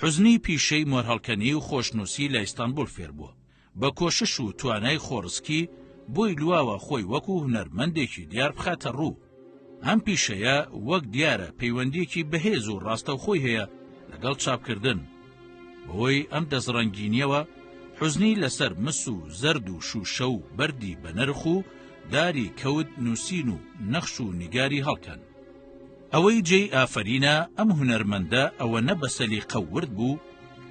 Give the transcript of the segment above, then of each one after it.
حوزنی پیشەی مۆرهەڵکەنی و خۆشنووسی لە ئیستانبول فێر بووە. بە کۆشش و توانای خۆڕسکی بۆی لواوە خۆی وەکو هونەرمەندێکی دیار بخاتە ڕوو. ئەم پیشەیە وەک دیارە پەیوەندێکی بەهێز و ڕاستەوخۆی هەیە لەگەڵ چاپکردن. بەهۆی ئەم دەزڕەنگینیەوە حوزنی لەسەر مس و زەرد و شوشە و بەردی بەنرخ و داری کەوت نووسین و نەخش و نیگاری هەڵکەن. ئەوەی جێی ئافرینە ئەم هونەرمەندە ئەوە نە بە سەلیقە ورد بوو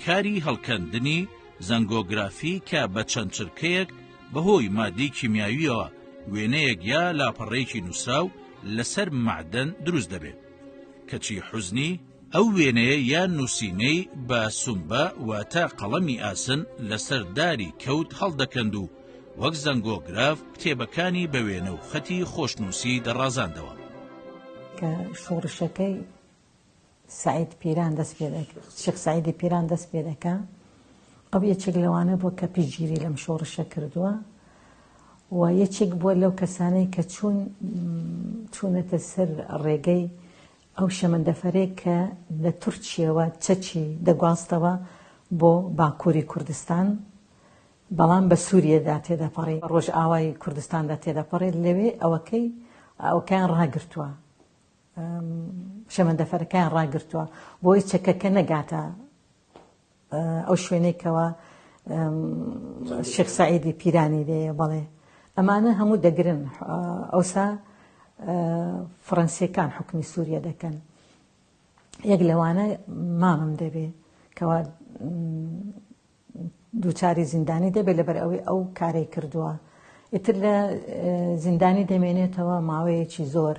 کاری هەڵکەندنی زەنگۆگرافی کە بە چەند چرکەیەک بەهۆی مادەی کیمیاویەوە وێنەیەک یا لاپەڕەیەکی نووسراو لەسەر معدەن دروست دەبێت. کەچی حوزنی ئەو وێنەیە یان نووسینەی بە سومبە واتە قەڵەمی ئاسن لەسەر داری کەوت هەڵدەکەند و وەک زەنگۆگراف کتێبەکانی بە وێنە و خەتی خۆشنووسی دەڕازاندەوە. کە شۆڕشەکەی سعید پیران دەست پێ دەکات، شێخ سعیدی پیران دەست پێ دەکات، ئەو یەکێک لەوانە بووە کە پشگیری لەم شۆڕشە کردووە و یەکێک بووە لەو کەسانەی کە چوونەتە سەر ڕێگەی ئەو شەمەندەفەرێک کە لە تورکیەوە چەچی دەگواستەوە بۆ باکووری کوردستان، بەڵام بە سووریەدا تێدەپەڕی، ڕۆژ ئاوای کوردستاندا تێدەپەڕێت. لەوێ ئەوەکەیان ڕاگرتووە، شەمەندەفەرەکەیان ڕاگرتووە بۆی چەکەکە نەگاتە ئەو شوێنێکەوە شێخ سعیدی پیرانی لێیە. بەڵێ ئەمانە هەموو دەگرن، ئەوسا فەڕەنسیەکان حکمی سووریا دەکەن. یەک لەوانە مامم دەبێ کەوا دووچاری زیندانی دەبێت لەبەر ئەوەی ئەو کارەی کردووە. ئیتر لە زیندانی دەمێنێتەوە ماوەیەکی زۆر،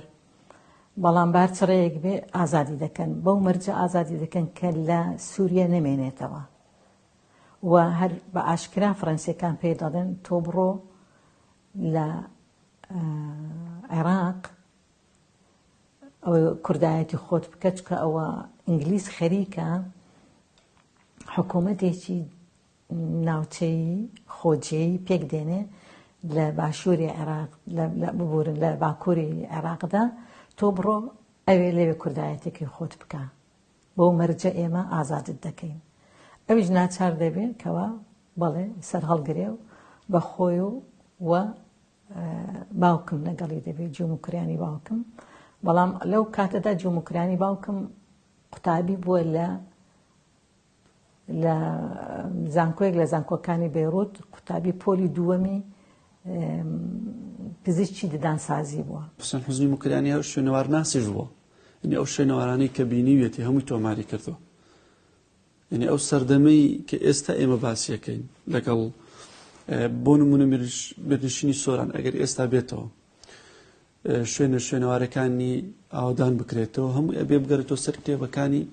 بەڵام بارچڕەیەک بێ ئازادی دەکەن، بەو مەرجە ئازادی دەکەن کە لە سووریا نەمێنێتەوە و هەر بە ئاشکرا فەڕەنسیەکان پێی دەڵێن تۆ بڕۆ لە عێراق ئەوە کوردایەتی خۆت بکە، چکە ئەوە ئینگلیز خەریکە حکوومەتێکی ناوچەی خۆجێی پێک دێنێ لە باشووری عێراق، ببورن لە باکووری عێراقدا، تۆ بڕۆ ئەوێ لەوێ کوردایەتێکی خۆت بکە، بۆ مەرجە ئێمە ئازادت دەکەین. ئەویش ناچار دەبێت کەوا بەڵێ سەر هەڵگرێ و بە خۆی و باوکم لەگەڵی دەبێت، جوموکریانی باوکم. بەڵام لەو کاتەدا جوموکریانی باوکم قوتابی بووە لە زانکۆیەک لە زانکۆکانی بەیڕوت، قوتابی پۆلی دووەمی پزیشکی ددانسازی بووە. حوسێن حوزنی موکریانی هەر شوێنەوار ناسیش بووە، یعنی ئەو شوێنەوارانەی کە بینیوێتی هەمووی تۆماری کردووە. یعنی ئەو سەردەمەی کە ئێستا ئێمە باسیەکەین لەگەڵ بۆ نمونە بردنشینی سۆران ئەگەر ئێستا بێتەوە شوێنەوارەکانی ئاودان بکرێتەوە، هەموو ئەبێ بگەرێتەوە سەر کتێبەکانی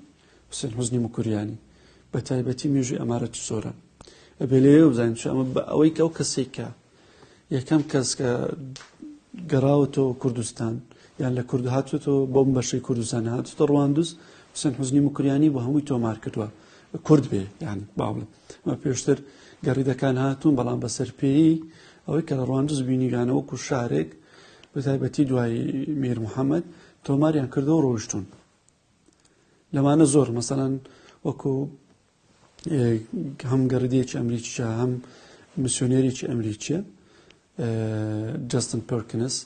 حوسێن حوزنی موکریانی، بە تایبەتی مێژووی ئەمارەتی سۆران. ئەبێ لێوێ بزانین ئەمە بە ئەوەی کە ئەو کەسێک کە یەکەم کەس کە گەڕاوەتەوە کوردستان یان لە کورد هاتوێتەوە بۆم بەشەی کوردستان هاتوتە ڕواندوس، حوسێن حوزنی موکریانی بۆ هەمووی تۆمار کردووە، کورد بێ یانی باوڵم. ئەمە پێشتر گەڕیدەکان هاتوون، بەڵام بەسەر پێی ئەوەی کە لە ڕواندوس بینیویانە وەکو شارێک بە تایبەتی دوای میر محەممەد تۆماریان کردەوە ڕۆیشتون. لەمانە زۆر مەسەڵەن وەکو هەم گەڕیدەیەکی ئەمریکیە هەم میسیۆنێرێکی ئەمریکیە جەستن پێرکنس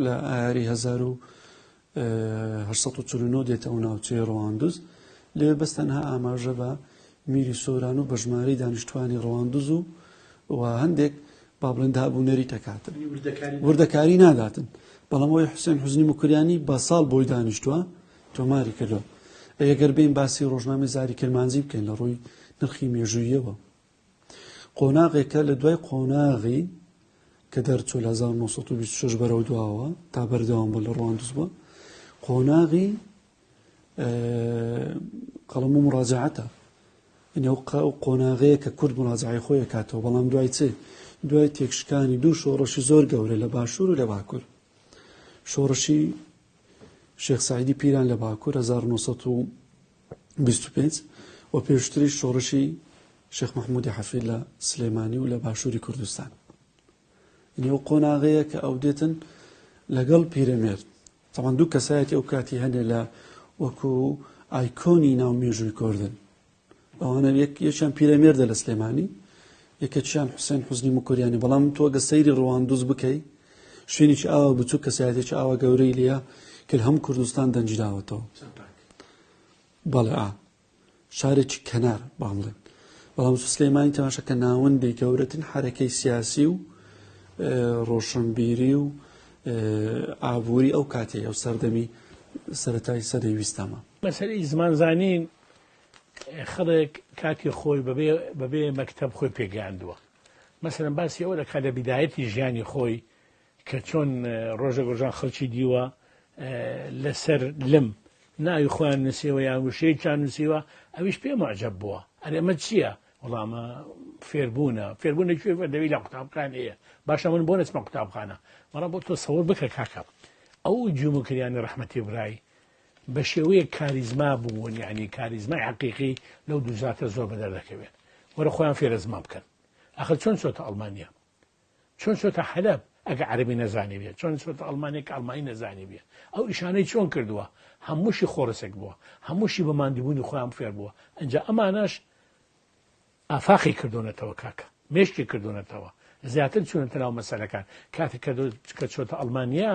لە ئایاری 1849 دێتەوە ناوچەی ڕواندوس، لێ بەستەنها ئاماژە بە میری سۆران و بە ژمارەی دانیشتوانی ڕواندوز و هەندێک با بڵێن دابوونەری تەکاتن، وردەکاری ناداتن. بەڵام ئەوەی حوسێن حوزنی موکریانی بە ساڵ بۆی دانیشتووە تۆماری کردووە. ئەگەر بین باسی ڕۆژنامەی زاری کرمانجی بکەین لە ڕووی نرخی مێژوویەوە، قۆناغێکە لە دوای قۆناغی کە دەرچوو لە 1926 بەرەو دواوە تا بەردەوام بۆ لە ڕواندوس بووە، قۆناغی قەڵەم و مڕاجعەتە، ئەو قۆناغەیە کە کورد مڕاجعەی خۆی کاتەوە. بەڵام دوای چێ؟ دوای تێکشکانی دوو شۆڕەشی زۆر گەورە لە باشوور و لە باکوور. شۆڕشی شێخ سعیدی پیران لە باکوور 1925 و پێشتری شۆڕشی شێخ محمودی حەفید لە سلێمانی و لە باشووری کوردستان. ئەو قۆناغەیە کە ئەو دێتن لەگەڵ پیرەمێرد. تەمان دوو کەسایەتی ئەو کاتی هەنێ لە وەکو ئایکۆنی ناو مێژووی کوردن، ئەوانە یەکیان پیرەمێردە لە سلێمانی، یەکێکیان حوسێن حوزنی مکوریانی. بەڵام تۆ گە سەیری ڕەواندوز بکەی شوێنێکی ئاوا بچوو کەسایەتێکی ئاوا گەورەی لێە کە هەم کوردستان دەنجراوەتەوە. بەڵێ شارێکی کەنار باڵێن. بەڵام سلێمانی تەماشاکە ناوەندی گەورەترین حرەکەی سیاسی و ڕۆشنبیری و ئابووری ئەو کاتەیە ئەو سەردەمی سەرەتای سەدەی ویستەمە. مەسەلەی زمانزانین خەڵک کاتی خۆی بەبێ مەکتەب خۆی پێگەیاندووە. مەسەلەن باسی ئەوە دەکات لە بیدایەتی ژیانی خۆی کە چۆن ڕۆژە گۆژان خەڵکی دیوە لەسەر لم ناوی خۆیان نووسیوە یان وشەیەکیان نووسیوە، ئەویش پێ معجەب بووە. ئەمە چییە؟ وەڵامە فێربوونە کوێ دەوی لە قوتابخان هەیە. باشە من بۆ نەچمە قوتابخانە. بەڵام بۆ تۆ سەوەر بکە کاکە ئەو جومکریانی ڕەحمەتی برای بە شێوەیە کاریزما بوون، یعنی کاریزمای حەقیقی لەو دووزاتە زۆر بەدەر دەکەوێت. وەرە خۆیان فێرەزما بکەن. ئاخر چۆن چۆتە ئەڵمانیا؟ چۆن چۆتە حەلەب ئەگە عەرەبی نەزانی بێت؟ چۆن چۆتە ئەڵمانیا کە ئەڵمانی نەزانی بێت؟ ئەو ئیشانەی چۆن کردووە؟ هەمووشی خۆرسێک بووە، هەمووشی بە ماندووبوونی خۆیان فێر بووە. ئەنجا ئەمانەش ئافاقی کردوونەتەوە کاکە، مێشکی کردوونەتەوە، زیاتر چوونەتە ناو مەسەلەکان. کاتێک کە چۆتە ئەڵمانیا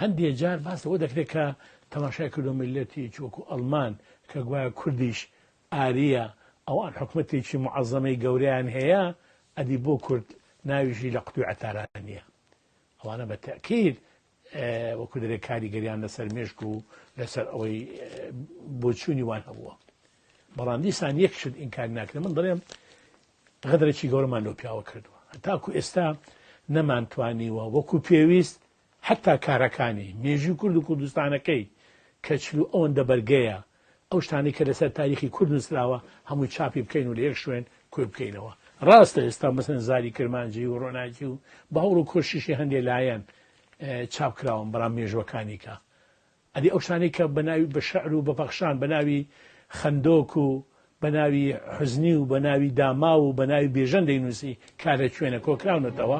هەندێک جار باس ئەوە دەکرێت کە تەماشای کردو میلەتی وەکو ئەڵمان کە گوایە کوردیش ئاریە ئەوان حکومەتێکی معەزەمەی گەورەیان هەیە، ئەدی بۆ کورد ناویشی لە قوتوی عەتارانیە. ئەوانە بە تەئکید وەکو دەرێ کاریگەریان لەسەر مێشک و لەسەر ئەوەی بۆچوونی وان هەبووە. بەڵام دیسان یەک شت ئینکار ناکرێت. من دەڵێم غەدرێکی گەورەمان لەو پیاوە کردووە، تاکو ئێستا نەمانتوانیوە وەکو پێویست حتا کارەکانی مێژوی کورد و کوردستانەکەی کە چلو ئەوەندە بەرگەیە ئەو شتانی کە لەسەر تاریخی کورد نووسراوە هەمووی چاپی بکەین و لە یەک شوێن کوێ بکەینەوە. ڕاستە ئێستا مەسەن زاری کرمانجی و ڕۆناجی و باوڕ و کۆشیشی هەندێک لایەن چاپ کراون بەڵام مێژوەکانی کە ئەدی ئەو شتانی کە بەناوی بە شەعر و بەپەخشان بەناوی خەندۆک و بەناوی حوزنی و بەناوی داما و بەناوی بێژەن دەینووسی کارە کوێنە کۆکراونەتەوە.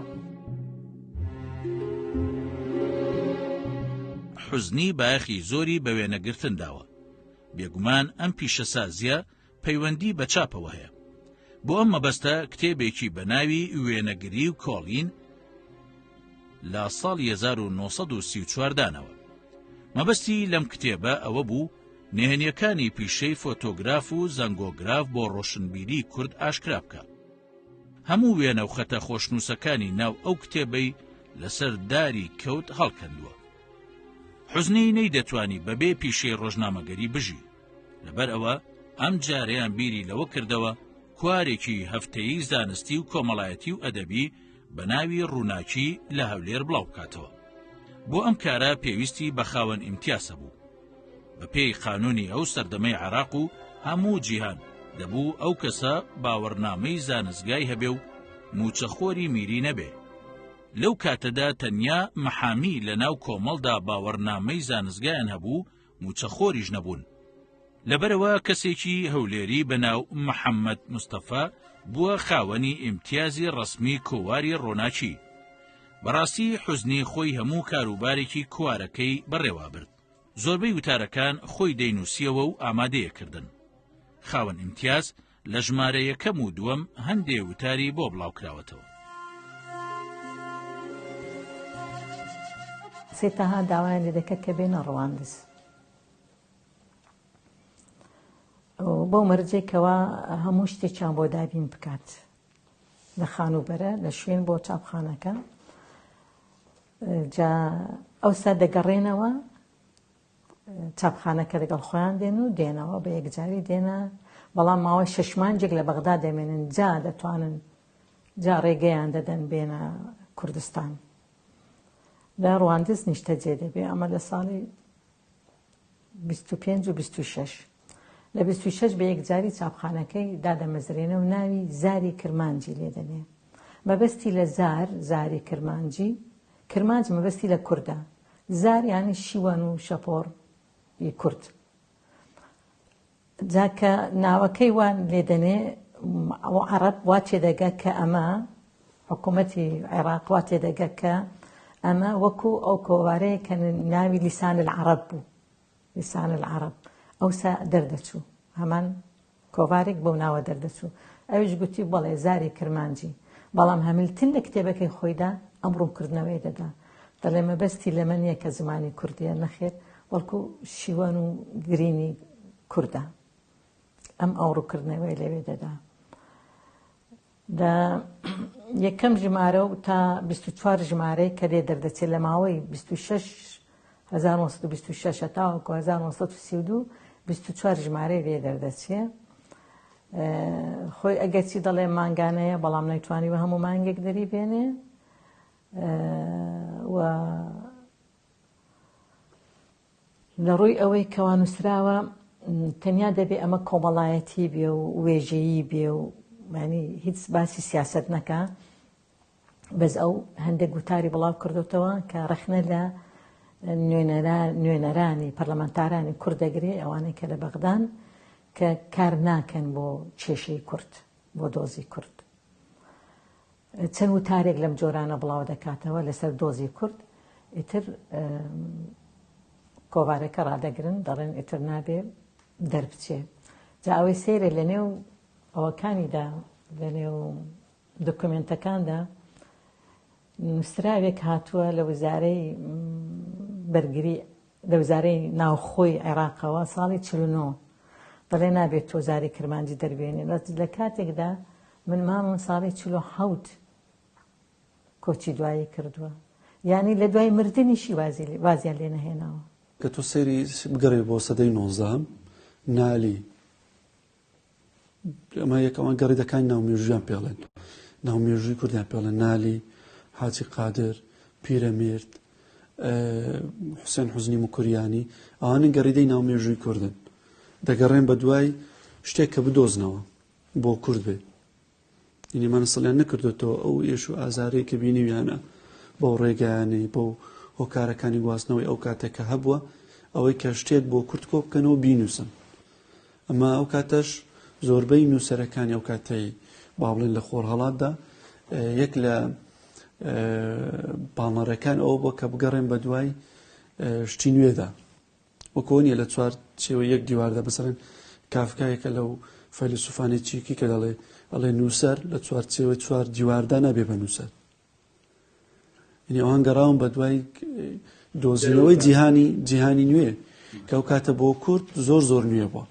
حوزنی بایەخی زۆری بە وێنەگرتن داوە. بێگومان ئەم پیشەسازیە پەیوەندی بە چاپەوە هەیە. بۆ ئەم مەبەستە کتێبێکی بە ناوی وێنەگری و کۆڵین لە ساڵی 1934 دانەوە. مەبەستی لەم کتێبە ئەوە بوو نهێنیەکانی پیشەی فۆتۆگراف و زەنگۆگراف بۆ ڕۆشنبیری کورد ئاشکرا بکە. هەموو وێنە و خەتە خۆشنووسەکانی ناو ئەو کتێبەی لەسەر داری کەوت هەڵکەندووە. حوزنی نەیدەتوانی بەبێ پیشەی ڕۆژنامەگەری بژی. لەبەر ئەوە ئەم جارەیان بیری لەوە کردەوە کوارێکی هەفتەیی زانستی و کۆمەڵایەتی و ئەدەبی بە ناوی ڕووناکی لە هەولێر بڵاو بکاتەوە. بۆ ئەم کارە پێویستی بە خاوەن ئیمتیاسە بوو. بە پێی قانونی ئەو سەردەمەی عێراق و هەموو جیهان دەبوو ئەو کەسە باوەڕنامەی زانستگای هەبێ و موچەخۆری میری نەبێ. لەو کاتەدا تەنیا مەحامی لە ناو کۆمەڵدا باوەڕنامەی زانستگایان هەبوو، موچەخۆریش نەبوون. لەبەرەوە کەسێکی هەولێری بەناو محەممەد مستەفا بووە خاوەنی ئیمتیازی ڕەسمی کۆواری ڕۆناچی. بەڕاستی حوزنی خۆی هەموو کاروبارێکی کوارەکەی بەڕێوا برد. زۆربەی وتارەکان خۆی دەینووسیەوە و ئامادەیەکردن. خاوەن ئیمتیاز لە ژمارە یەکەم و دووەم هەندێ وتاری بۆ بڵاوکراوەتەوە. سێتاها داوایان لێ دەکەت کە بێنە ڕەواندز. بۆ مەرجێکەوە هەموو شتێکیان بۆ دابین بکات لە خانوبەرە لە شوێن بۆ چاپخانەکە. جا ئەوسا دەگەڕێنەوە چاپخانەکە لەگەڵ خۆیان دێن و دێنەوە بە یەکجاری دێنە. بەڵام ماوەی 6 مانجێک لە بەغدا دەمێنن جا دەتوانن جا ڕێگەیان دەدەن بێنە کوردستان. لە ڕواندز نیشتە جێ دەبێ. ئەمە لە ساڵی 25 و 26. لە 26 بە یەکجاری چاپخانەکەی دادەمەزرێنە و ناوی زاری کرمانجی لێدەنێ. مەبەستی لە زاری کرمانجی، کرمانج مەبەستی لە کووردە، زار یانی شیوان و شەپۆڕ کورد. جاکە ناوەکەی وان لێدەنێ عەرەب وا تێدەگات کە ئەمە حکوومەتی عێراق وا تێدەگات کە ئەمە وەکو ئەو کۆوارەیە کە ناوی لیسان العەرەب بوو، لیسان العەرەب ئەوسا دەردەچوو هەمان کۆڤارێک بەو ناوە دەردەچوو ئەویش گوتی بەڵێ زاری کرمانجی بەڵام هەمیلتن لە کتێبەکەی خۆیدا ئەم ڕوونکردنەوەی دەدا دەڵێ مەبەستی لە من نییە کە زمانی کوردیە نەخێر بەڵکو شیوەن و گرینی کووردە ئەم ئەو ڕووکردنەوەی لەوێ دەدا یەکەم ژمارە و تا 24 ژمارەی کە لێ دەردەچێت لە ماوەی 1926 تاوەکو 1932 24 ژمارەی لێ دەردەچێت خۆی ئەگەرچی دەڵێ مانگانەیە بەڵام نەیتوانی بە هەموو مانگێک دەری بێنێ و لە ڕووی ئەوەی کەوا نووسراوە تەنیا دەبێ ئەمە کۆمەڵایەتی بێ و وێژەیی بێ و ینی هیچ باسی سیاست نەکە بەس ئەو هەندێک گوتاری بڵاو کردوتەوە کە ڕەخنە لە نوێنەرانی پەرلەمانتارانی کوردەگرێ ئەوانەی کە لە بەغدان کە کار ناکەن بۆ کێشەی کورد بۆ دۆزی کورد چەند وتارێک لەم جۆرانە بڵاو دەکاتەوە لەسەر دۆزی کورد ئیتر کۆڤارەکە ڕادەگرن دەڵێن ئیتر نابێ دەربچێ جا ئەوەی سەیرە لە نێو ئەوەکانیدا لە نێو دۆکومنتەکاندا نووسراوێک هاتووە لە وزارەی بەرگری لە وزارەی ناوخۆی عێراقەوە ساڵی 49 دەڵێ نابێت تۆ زاری کرمانجی دەربێنێ لە کاتێکدا من مامەم ساڵی 47 کۆچی دوایی کردووە یعنی لە دوای مردنیشی وازیان لێ نەهێناوە کە تۆ سەیری بگەڕێ بۆ سەدەی 19 نالی ئەمە یەکەوان گەڕیدەکانی ناومێژویان پێڵێن ناومێژووی کوردیان پێڵێن نالی حاجی قادر پیرەمێرد حوسێن حوزنی مکوریانی ئەوانن گەڕیدەی ناومێژووی کوردن دەگەڕێن بە دوای شتێک کە بدۆزنەوە بۆ کورد بێ یعنی مانەسەڵیان نەکردوێتەوە ئەو ئێش و ئازارەی کە بینیویانە بۆ ڕێگەیانەی بۆ هۆکارەکانی گواستنەوەی ئەو کاتێکە هەبووە ئەوەی کە شتێک بۆ کورد کۆ بکەنەوە بینوسن ئەمە ئەو کاتەش زۆربەی نووسەرەکانی ئەو کاتەی با بڵێن لە خۆر هەڵاتدا یەک لە پامەڕەکان ئەوە بۆ کە بگەڕێن بە دوای شتی نوێدا وەکەوە نیە لە چوار چێوە یەک دیواردا بەسەرەن کافکایەکە لەو فەیلسوفانی چیکی کە دەڵێ ئەڵێ نووسەر لە چوار چێوە چوار دیواردا نابێ بە نووسەر یعنی ئەوان گەڕاون بە دوای دۆزینەوەی جیهانی نوێ کە ئەو کاتە بۆ کورد زۆر زۆر نوێ بووە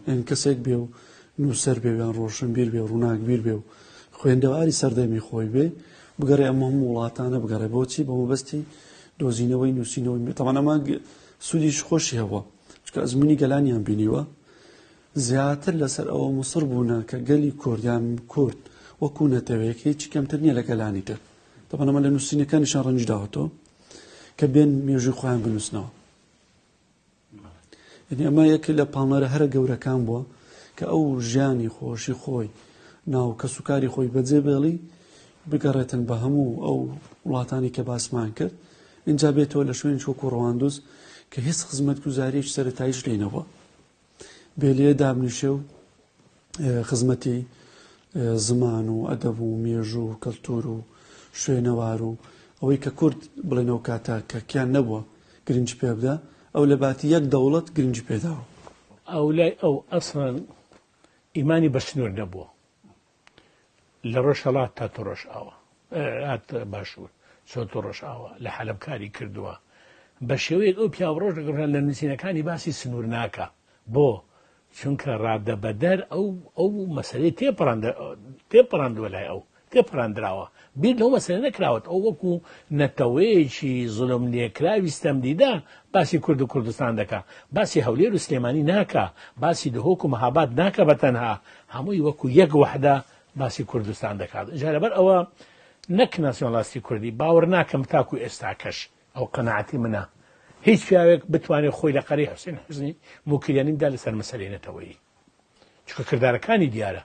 یان کەسێک بێ و نووسەر بێ یان ڕۆشنبیر بێ و ڕووناکبیر بێ و خوێندەواری سەردەمی خۆی بێ بگەڕێ ئەمە هەموو وڵاتانە بگەڕێ بۆچی بە مەبەستی دۆزینەوەی نووسینەوەی تەمەن ئەمە سوودیش خۆشی هەبووە چکە ئەزمموی گەلانیان بینیوە زیاتر لەسەر ئەوە موسڕ بوونە کە گەلی کوردیان کورد وەکو نەتەوەیەک هیچی کەمتر نییە لە گەلانی تر تەمەن ئەمە لە نووسینەکانیشان ڕەنج داوەتەوە کە بێن مێژووی خۆیان بنووسنەوە یعنی ئەمە یەک لە پاڵنەرە هەرە گەورەکان بووە کە ئەو ژیانی خۆشی خۆی ناو کەسوکاری خۆی بەجێ بێڵی بگەڕێتن بە هەموو ئەو وڵاتانی کە باسمان کرد اینجا بێتەوە لە شوێن وەکو ڕەواندوز کە هیچ خزمەتگوزاریەکی سەرەتاییش لێنەوە بێ لێ دابنیشێ و خزمەتی زمان و ئەدەب و مێژوو و کەلتور و شوێنەوار و ئەوەی کە کورد بڵێنەوە کاتە کە کیان نەبووە گرنج پێ بدە ئەو لە باتی یەک دەوڵەت گرنج پێداوە ئەو لای ئەو ئەسڵەن ئیمانی بە سنوور نەبووە لە ڕۆژهەڵات تا تۆ ڕۆژ ئاوە هات باشوور چۆن تۆ ڕۆژ ئاوە لە حەلەبکاری کردووە بە شێوەیەک ئەو پیاوڕۆژ دەگەڕێن لە نووسینەکانی باسی سنوور ناکە بۆ چونکە ڕادەبەدەر ئەو مەسەلەی تێپەڕاندووە لای ئەو تێپەڕاندراوە بیر لەو مەسەلە نەکراوەت ئەو وەکو نەتەوەیەکی زوڵم لێکراوی ستەمدیدا باسی کورد و کوردستان دەکا باسی هەولێر و سلێمانی ناکە باسی دهۆک و مەهاباد ناکە بەتەنها هەمووی وەکو یەک وەحدە باسی کوردستان دەکات جا لەبەر ئەوە نەک ناسیۆنالیستی کوردی باوەڕ ناکەم تاکو ئێستاکەش ئەو قەناعەتی منە هیچ پیاوێک بتوانێت خۆی لە قەری حوسێن حوزنی موکریانیدا لەسەر مەسەلەی نەتەوەیی چکە کردارەکانی دیارە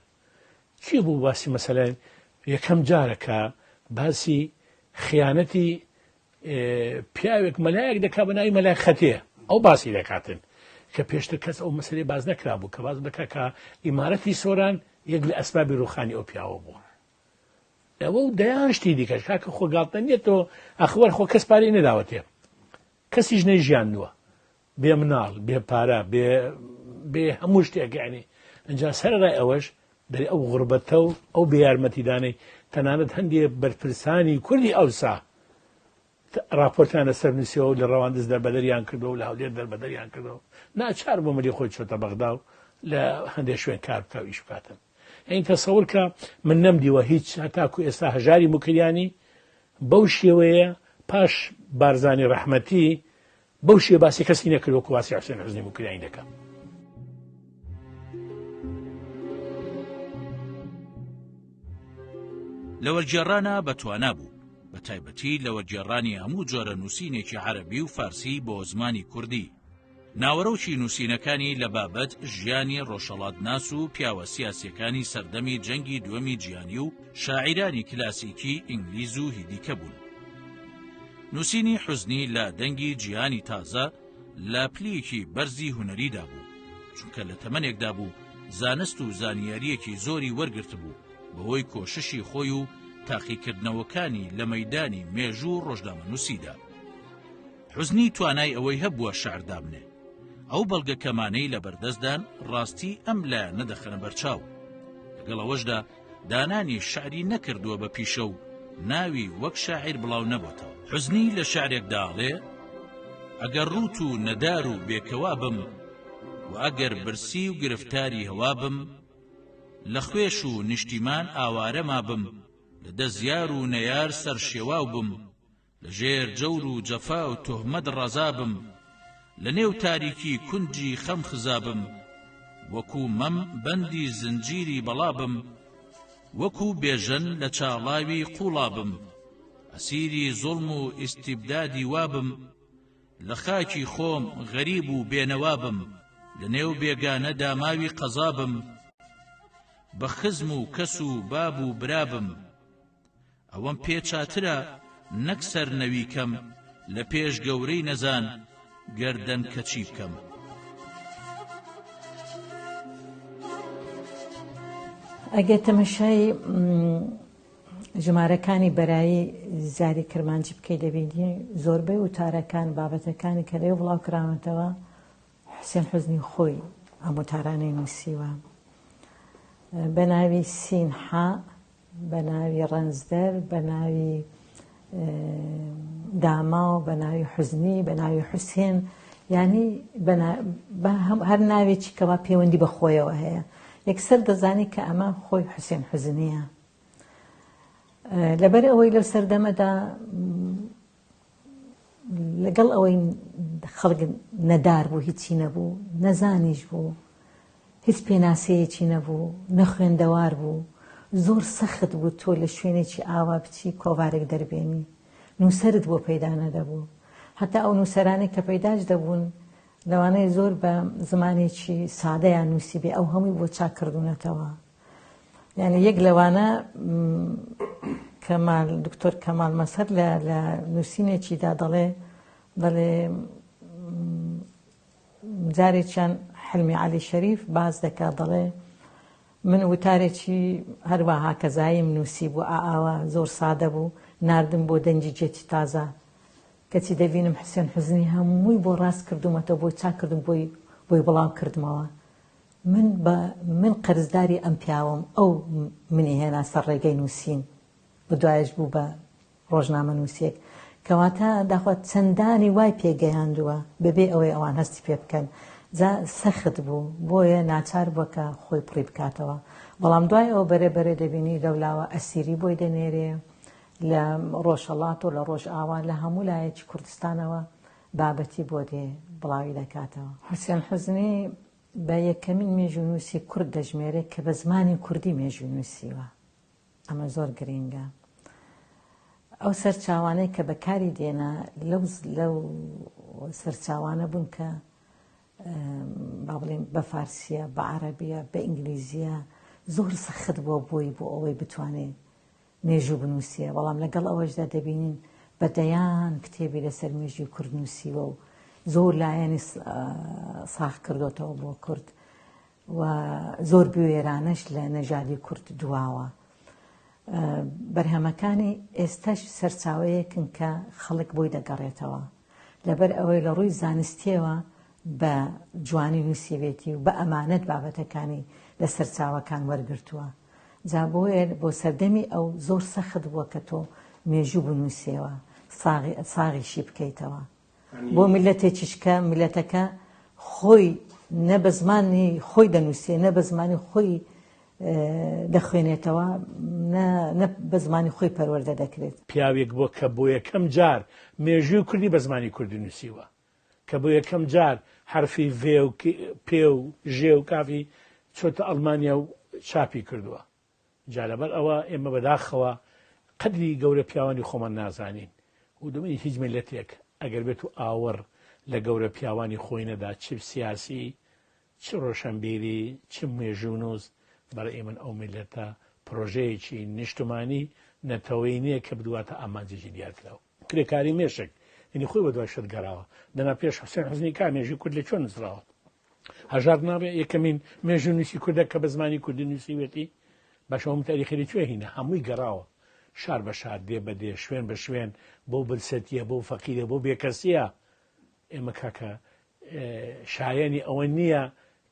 چی بوو باسی مەسەلەن یەکەم جارەکە باسی خیانەتی پیاوێک مەلایەک دەکا بە ناوی مەلای خەتێ ئەو باسی دەکاتن کە پێشتر کەس ئەو مەسەلەی باز نەکرا بوو کە باز دەکا کە ئیمارەتی سۆران یەک لە ئەسبابی ڕوخانی ئەو پیاوە بوو ئەوە و دەیان شتی دیکەش کاکە خۆ گاڵتە نیێتەوە ئەخبەر خۆ کەس پارەی نەداوەتێ کەسیش نەیژیاندووە بێ مناڵ بێ پارە بێ هەموو شتێک یعنی ئەجا سەرڕای ئەوەش دەری ئەو غوربەتە و ئەو بێیارمەتیدانەی تەنانەت هەندێک بەرپرسانی کوردی ئەوسا راپۆرتیان لەسەر نووسیەوە لە ڕەواندز دەربەدەریان کردەوە و لە هەولێر دەربەدەریان کردەوە ناچار بۆ مەلی خۆی چۆتە بەغدا و لە هەندێک شوێن کار بکە و ئیش بکاتن. ئەین تەسەوور کە من نەمدیوە هیچ هەتاکو ئێستا هەژاری مکریانی بەو شێوەیە پاش بارزانی ڕەحمەتی بەو شێ باسی کەسی نەکردوەکو واسی حوسێن حوزنی مکریانی دەکەم. لە وەرگێڕانە بەتوانا بوو بە تایبەتی لە وەرگێڕانی هەموو جۆرە نووسینێکی عەرەبی و فارسی بۆ زمانی کوردی. ناوەڕۆکی نووسینەکانی لە بابەت ژیانی ڕۆژهەڵاتناس و پیاوە سیاسیەکانی سەردەمی جەنگی دووەمی جیهانی و شاعیرانی کلاسیکی ئینگلیز و هیدیکە بوون. نووسینی حوزنی لە دەنگی جیهانی تازە لە پلەیەکی بەرزی هونەریدا بوو، چونکە لە تەمەنێکدا بوو زانست و زانیاریەکی زۆری وەرگرت بوو بەهۆی کۆششی خۆی و تاقیکردنەوەکانی لە مەیدانی مێژوو ڕۆژنامەنووسیدا. حوزنی توانای ئەوەی هەبووە شەعر دابنێ، ئەو بەڵگە کەمانەی لە بەردەستدان ڕاستی ئەم لایە نەدەخەنە بەرچاو. لەگەڵ ئەوەشدا دانانی شعری نەکردووە بە پیشە و ناوی وەک شاعیر بڵاو نەبووتەوە. حوزنی لە شعرێکداڵێ ئەگەر ڕوت و نەدار و بێکەوا بم و ئەگەر برسی و گرفتاری هەوا بم لە خوێش و نیشتیمان ئاوارەما بم لە دەزیار و نەیار سەرشێواو بم لە ژێر جەور و جەفا و تۆهمەت ڕەزابم لە نێو تاریکی کونجی خەم خزابم وەکو مەم بەندی زنجیری بەڵابم وەکو بێژەن لە چاڵاوی قوڵابم ئەسیری زوڵم و ئیستیبدادی وابم لە خاکی خۆم غەریب و بێنەوابم لە نێو بێگانەدا ماوی قەزابم بە خزم و کەس و باب و برابم ئەوەم پێچاترە نەک سەرنەویکەم لە پێش گەورەی نەزان گەردەن کەچی بکەم. ئەگەر تەمەشای ژمارەکانی بەرایی زاری کرمانجی بکەی دەبینی زۆربەی وتارەکان بابەتەکانی کە لێو بڵاو کراونەتەوە حوسێن حوزنی خۆی ئەم وتارانەی نووسیوە بە ناوی سینحا، بە ناوی ڕەنزدەر، بە ناوی داما و بە ناوی حوزنی، بە ناوی حوسێن، یعنی هەر ناوێکی کەوا پەیوەندی بە خۆیەوە هەیە. یەکسەر دەزانی کە ئەمە خۆی حوسێن حوزنیە. لەبەر ئەوەی لەو سەردەمەدا لەگەڵ ئەوەی خەڵک نەدار بوو، هیچی نەبوو، نەزانیش بوو، هیچ پێناسەیەکی نەبوو، نەخوێندەوار بوو، زۆر سەخت بوو تۆ لە شوێنێکی ئاوا بچی کۆڤارێک دەربێنی، نووسەرت بۆ پەیدا نەدەبوو. هەتا ئەو نووسەرانێک کە پەیداش دەبوون لەوانەیە زۆر بە زمانێکی سادەیان نووسی بێ، ئەو هەمووی بۆ چاکردوونەتەوە. یعنی یەک لەوانە دکتۆر کەمال مەسەر لە نووسینێکیدا دەڵێ جارێکیان حلمی عەلی شەریف باز دەکات، دەڵێ من وتارێکی هەروەها کەزاییم نووسی بوو، ئاوا زۆر سادە بوو، ناردم بۆ دەنجی جێتی تازە کەچی دەبینم حوسێن حوزنی هەمووی بۆ ڕاست کردومەتەوە، بۆی چاک کردم، بۆی بڵاو کردمەوە. من قەرزداری ئەم پیاوەم، ئەو منی هێنا سەر ڕێگەی نووسین، بدوایش بوو بە ڕۆژنامە نووسێک کەواتە داخوات چەندانی وای پێگەیاندووە بەبێ ئەوەی ئەوان هەستی پێ بکەن. جا سەخت بوو، بۆیە ناچار بووە کە خۆی پڕی بکاتەوە. بەڵام دوای ئەو بەرێ دەبینی لەولاوە ئەسیری بۆی دەنێرێ لە ڕۆژهەڵات و لە ڕۆژ ئاوا لە هەموو لایەکی کوردستانەوە بابەتی بۆ دێ بڵاوی دەکاتەوە. حوسێن حوزنی بە یەکەمین مێژوونووسی کورد دەژمێرێت کە بە زمانی کوردی مێژوونووسیوە. ئەمە زۆر گرینگە. ئەو سەرچاوانەی کە بەکاری دێنا لەو سەرچاوانە بوون کە با بڵێن بە فارسیە، بە عەرەبیە، بە ئینگلیزیە، زۆر سەخت بۆ ئەوەی بتوانێت مێژوو بنووسیە. بەڵام لەگەڵ ئەوەشدا دەبینین بەدەیان کتێبی لەسەر مێژوی کورد نووسیوە و زۆر لایەنی ساخ کردوتەوە بۆ کورد و زۆر بوێرانەش لە نەژادی کورد دواوە. بەرهەمەکانی ئێستاش سەرچاوەیەکن کە خەڵک بۆی دەگەڕێتەوە، لەبەر ئەوەی لە ڕووی زانستیەوە بە جوانی نووسیوێتی و بە ئەمانەت بابەتەکانی لە سەرچاوەکان وەرگرتووە. جا بۆیە بۆ سەردەمی ئەو زۆر سەخت بووە کە تۆ مێژوو بنووسیەوە ساغیشی بکەیتەوە بۆ میلەتێکیش کە میلەتەکە خۆی نە بە زمانی خۆی دەنووسێ نە بە زمانی خۆی دەخوێنێتەوە نە بە زمانی خۆی پەروەردە دەکرێت. پیاوێک بۆ کە بۆ یەکەم جار مێژووی کوردی بە زمانی کوردی نووسیوە کە بۆ یەکەم جار حرفی ڤێ و پێ و ژێ و کافی چۆتە ئەڵمانیا و چاپی کردووە. جا لەبەر ئەوە ئێمە بەداخەوە قەدری گەورە پیاوانی خۆمان نازانین و دەمەنی هیچ میلەتێک ئەگەر بێت و ئاوەڕ لە گەورە پیاوانی خۆی نەدا چ سیاسی چ ڕۆشنبیری چ مێژوونوز بەرە ئێمە ئەو میلەتە پرۆژەیەکی نیشتمانی نەتەوەی نییە کە بدواتە ئامانجێکی دیارکراوە. کرێکاری مێشک یعنی خۆی بە دوای شت گەڕاوە دەنا پێش حوسێن حوزنی کا مێژوی کورد لە چۆن نووسراوە هەژار ناڕێ یەکەمین مێژوو نووسی کوردە کە بە زمانی کوردی نووسیوێتی باشەوەم تاریخی کوێ هینە هەمووی گەڕاوە شار بە شار دێ بە دێ شوێن بە شوێن بۆ برسەتیە بۆ فەقیرە بۆ بێکەسیە. ئێمە کاکە شایەنی ئەوە نییە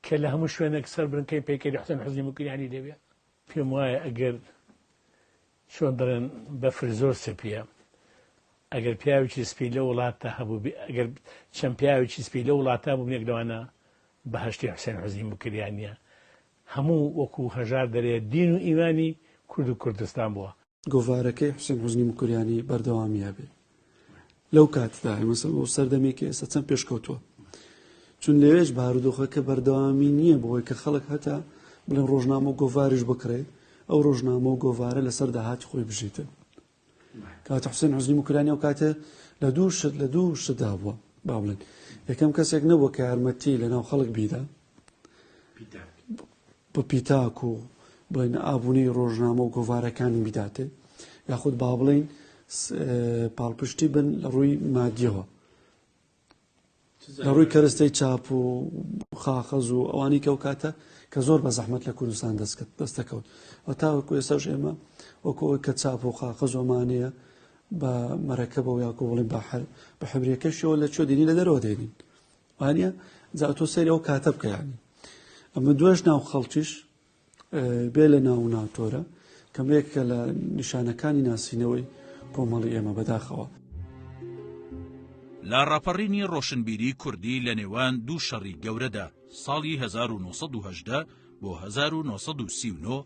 کە لە هەموو شوێنێک سەر برنکەی پێکەری حوسێن حوزنی موکریانی دەبێت. پێم وایە ئەگەر چۆن دەڵێن بەفر زۆر سپیە ئەگەر پیاوێکی سپی لە وڵاتە هەبوو ئەگەر چەند پیاوێکی سپی لە وڵاتە بوو بنێک لەوانە بەهەشتی حوسێن حوزنی موکریانیە هەموو وەکو هەژار دەرێت دین و ئیمانی کورد و کوردستان بووە. گۆڤارەکەی حوسێن حوزنی موکریانی بەردەوامیە بێ لەو کاتدا مەسەڵەن بۆ سەردەمێکی ئێستا چەند پێشکەوتووە چون لەوێش بارودۆخەکە بەردەوامی نییە بۆی کە خەڵک هەتا بڵێن ڕۆژنامە و گۆڤاریش بکرێ ئەو ڕۆژنامە و گۆڤارە لەسەر داهاتی خۆی بژیتە کاتە حوسێن حوزنی موکریانی ئەو کاتە لە دوو شتدا بووە با بڵێن یەکەم کەسێک نەبووە کە یارمەتی لەناو خەڵک بیدا بە پیتاک و بڵێن ئابوونەی ڕۆژنامە و گۆڤارەکانی بیداتێ یاخود با بڵێن پاڵپشتی بن لە ڕووی مادیەوە لە ڕووی کەرەستەی چاپ و خاخەز و ئەوانی کە ئەو کاتە کە زۆر بە زەحمەت لە کوردستان دەستەکەوت ئەو تاوەکو ئێستاش ئێمە وەکو ئەوەی کە چاپ و خاخەز ومانەیە بە مەرەکەبەوە یاکۆ بڵێن بە حەبرێکەشەوە لە چۆ دێنی لە دەرەوە دێنین وانە جا تۆ سەیری ئەو کاتە بکەیانی ئەمە دوێژ ناو خەڵکیش بێ لە ناو ناوتۆرە کەمێکە لە نیشانەکانی ناسینەوەی کۆمەڵی ئێمە بەداخەوە. لە ڕاپەڕینی ڕۆشنبیری کوردی لە نێوان دوو شەڕی گەورەدا ساڵی 1970 بۆ 1939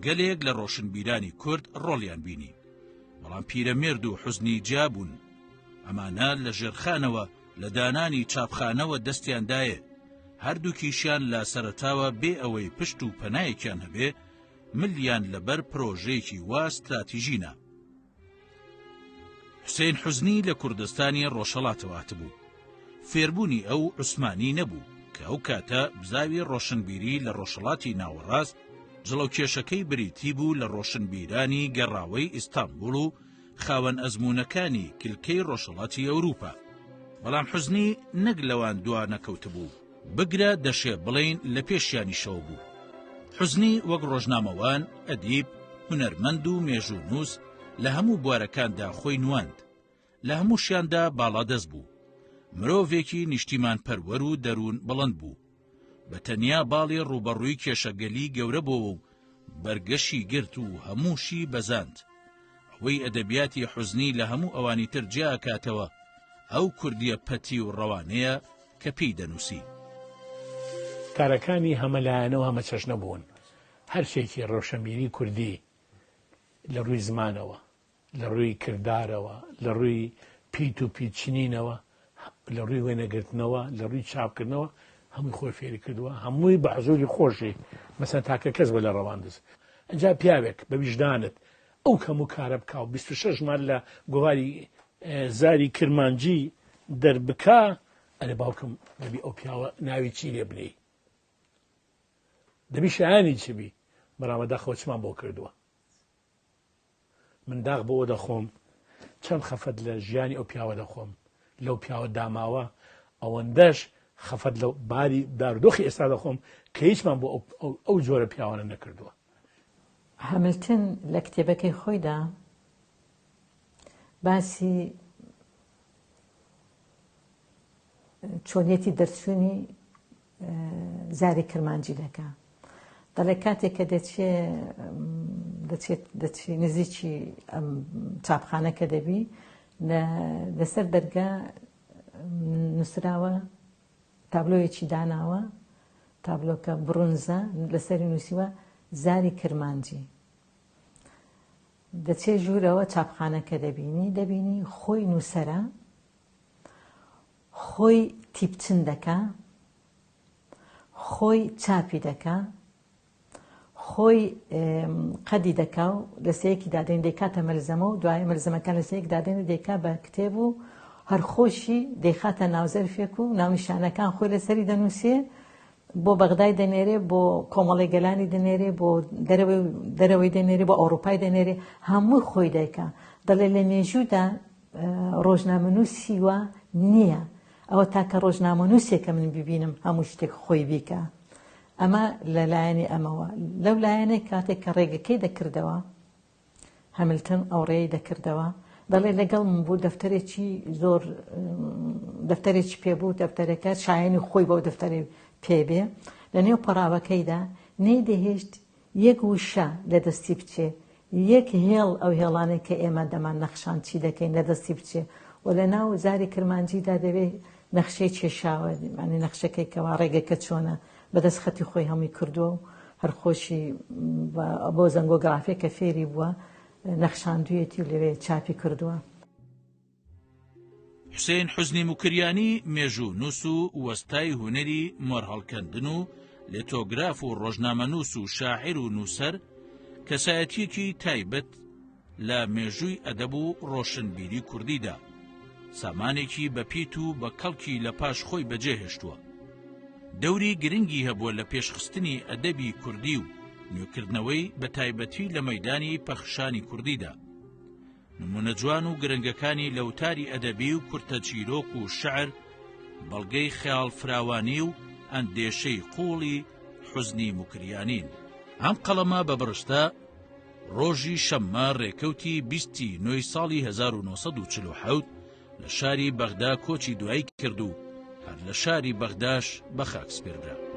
گەلێک لە ڕۆشنبیرانی کورد ڕۆڵیان بینی بەڵام پیرەمێرد و حوزنی جیابوون ئەمانە لە ژێرخانەوە لە دانانی چاپخانەوە دەستیاندایە هەردووکیشیان لە سەرەتاوە بێ ئەوەی پشت و پەنایەکیان هەبێ ملیان لەبەر پرۆژەیەکی وا استراتیژینە. حوسێن حوزنی لە کوردستانی ڕۆژهەڵاتەوە بوو فێربوونی ئەو عوسمانی نەبوو کە ئەو کاتە بزاوی ڕۆشنبیری لە ڕۆژهەڵاتی ناوەڕاست جڵەوکێشەکەی بریتی بوو لە ڕۆشنبیرانی گەڕاوەی ئیستانبول و خاوەن ئەزمونەکانی کلکەی ڕۆژهەڵاتی ئەوروپا. بەڵام حوزنی نەک لەوان دوا نەکەوتبوو بگرە دەشێ بڵین لە پێشیانیشەوە بوو. حوزنی وەک ڕۆژنامەوان ئەدیب هونەرمەند و مێژوونووس لە هەموو بوارەکاندا خۆی نواند لە هەمووشیاندا باڵادەست بوو مرۆڤێکی نیشتیمان پەروەر و دەروون بڵند بوو بە تەنیا باڵی ڕوبەڕووی کێشەگەلی گەورە بۆ و بەرگەشی گرت و هەمووشی بەزاند ئەوەی ئەدەبیاتی حوزنی لە هەموو ئەوانی تر جیاکاتەوە ئەو کوردیە پەتی و ڕەوانەیە کە پێی دەنووسی. کارەکانی هەمەلایەنەوە هەمە چەشنە بوون هەر شتێکی ڕۆشنبیری کوردی لە ڕووی زمانەوە لە ڕووی کردارەوە لە ڕووی پیت و پیچنینەوە لە ڕووی وێنەگرتنەوە لە ڕووی چاپکردنەوە هەمووی خۆی فێری کردووە هەمووی بە حزوری خۆشی مەسەن تاکە کەس بە لە ڕەواندز ئەجا پیاوێک بە ویژدانت ئەو کەم و کارە بکە و 26 مال لە گۆواری زاری کرمانجی دەربکە ئەرێ باوکم دەبی ئەو پیاوە ناوی چی لێ بنێ دەبی شایانی چبی بەرامەدا خۆچمان بۆ کردووە من داغ بۆ دەخۆم چەند خەفەت لە ژیانی ئەو پیاوە دەخۆم لەو پیاوە داماوە ئەوەندەش خەفەت لە باری دارودۆخی ئێستا دەخۆم کە هیچمان بۆ ئەو جۆرە پیاوانە نەکردووە. هەملتن لە کتێبەکەی خۆیدا باسی چۆنیەتی دەرچوونی زاری کرمانجی دەکا دەڵێ کاتێک کە دەچێت نزیکی ئەم چاپخانەکە دەبی لەسەر دەرگا نووسراوە تابلۆیەکی داناوە تابلۆکە برونزە لەسەری نووسیوە زاری کرمانجی دەچێ ژوورەوە چاپخانەکە دەبینی خۆی نووسەرە خۆی تیپچن دەکا خۆی چاپی دەکا خۆی قەدی دەکا و لەسەیەکی دادێن دەیکاتە مەلزەمە و دوای مەلزەمەکان لەسەیەک دادێن دەیکا بە کتێب و هەرخۆشی دەیخاتە ناوزەرفێک و ناونیشانەکان خۆی لەسەری دەنووسێ بۆ بەغدای دەنێرێ بۆ کۆمەڵی گەلانی دەنێرێ بۆ دەرەوەی دەنێرێ بۆ ئەوروپای دەنێرێ هەموو خۆی دایکا دەڵێ لە مێژوودا ڕۆژنامەنووسی وە نییە ئەوە تاکە ڕۆژنامەنووسێکە من ببینم هەموو شتێک خۆی بیکە ئەمە لەلایەنی ئەمەوە لەو لایەنەی کاتێک کە ڕێگەکەی دەکردەوە هەملتن ئەو ڕێی دەکردەوە دەڵێ لەگەڵ من بوو دەفتەرێکی زۆر دەفتەرێکی پێبوو دەفتەرەکە شایەنی خۆی بۆ دەفتەری پێبێ لە نێو پەراوەکەیدا نەیدەهێشت یەک وشە لە دەستی بچێ یەک هێڵ ئەو هێڵانەی کە ئێمە دەمان نەخشان چی دەکەین لە دەستی بچێ و لە ناو زاری کرمانجیدا دەبێت نەخشەی کێشاوە معنی نەخشەکەی کەوا ڕێگەکە چۆنە بەدەست خەتی خۆی هەمووی کردووە و هەرخۆشی بۆ زەنگۆگرافێکە فێری بووە نەخشاندوویەتی و لەوێ چاپی کردووە. حوسێن حوزنی موکریانی مێژوو نووس و وەستای هونەری مۆرهەڵکەندن و لێتۆگراف و ڕۆژنامەنووس و شاعیر و نووسەر کەسایەتیەکی تایبەت لە مێژووی ئەدەب و ڕۆشنبیری کوردیدا سامانێکی بەپیت و بە کەڵکی لە پاش خۆی بەجێهێشتووە دەوری گرنگی هەبووە لە پێشخستنی ئەدەبی کوردی و نوێکردنەوەی بە تایبەتی لە مەیدانی پەخشانی کوردیدا نمونە جوان و گرنگەکانی لەوتاری ئەدەبی و کورتە چیرۆک و شەعر بەڵگەی خەیاڵ فراوانی و ئەندێشەی قوڵی حوزنی موکریانین ئەم قەڵەمە بە بڕشتە ڕۆژی شەممە ڕێکەوتی 29 ساڵی 1947 لە شاری بەغدا کۆچی دوایی کرد و هەر لە شاری بەغداش بە خاک سپێردرا.